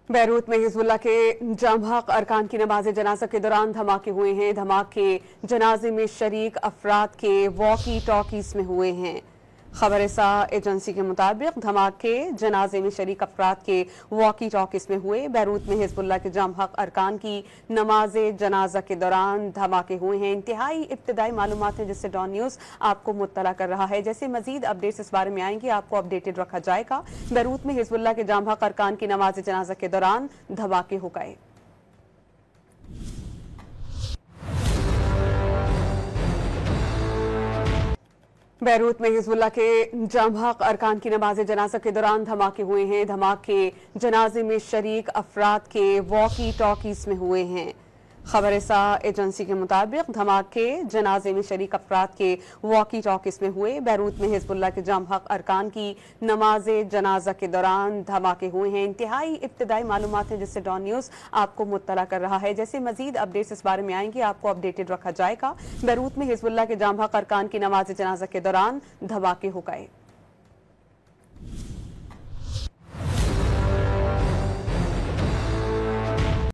Beirut में Hezbollah के जामहक अरकान की नमाज जनाजा के दौरान धमाके हुए हैं। धमाके जनाजे में शरीक अफराद के वॉकी टॉकीज में हुए हैं। खबर-ए-सा एजेंसी के मुताबिक धमाके जनाजे में शरीक अफराद के वॉकी टॉकीज में हुए। बैरूत में हिजबुल्लाह के जामहक अरकान की नमाज जनाजा के दौरान धमाके हुए हैं। इंतहाई इब्तदाई मालूमात हैं जिससे डॉन न्यूज़ आपको मुत्तला कर रहा है। जैसे मजीद अपडेट्स इस बारे में आएंगे आपको अपडेटेड रखा जाएगा। बैरूत में हिजबुल्लाह के जामहक अरकान की नमाज जनाजा के दौरान धमाके हो गए। बैरूत में हिजबुल्लाह के जामहक अरकान की नमाज जनाजा के दौरान धमाके हुए हैं। धमाके जनाजे में शरीक अफराद के वॉकी टॉकीज में हुए हैं। खबर-ए-सा एजेंसी के मुताबिक धमाके जनाजे में शरीक अफराद के वॉकी टॉकीज में हुए। बैरूत में हिजबुल्लाह के जामहक अरकान की नमाज जनाजा के दौरान धमाके हुए हैं। इंतहाई इब्तदाई मालूमात हैं जिससे डॉन न्यूज़ आपको मुत्तला कर रहा है। जैसे मजीद अपडेट्स इस बारे में आएंगे आपको अपडेटेड रखा जाएगा। बैरूत में हिजबुल्लाह के जामहक अरकान की नमाज जनाजा के दौरान धमाके हो गए।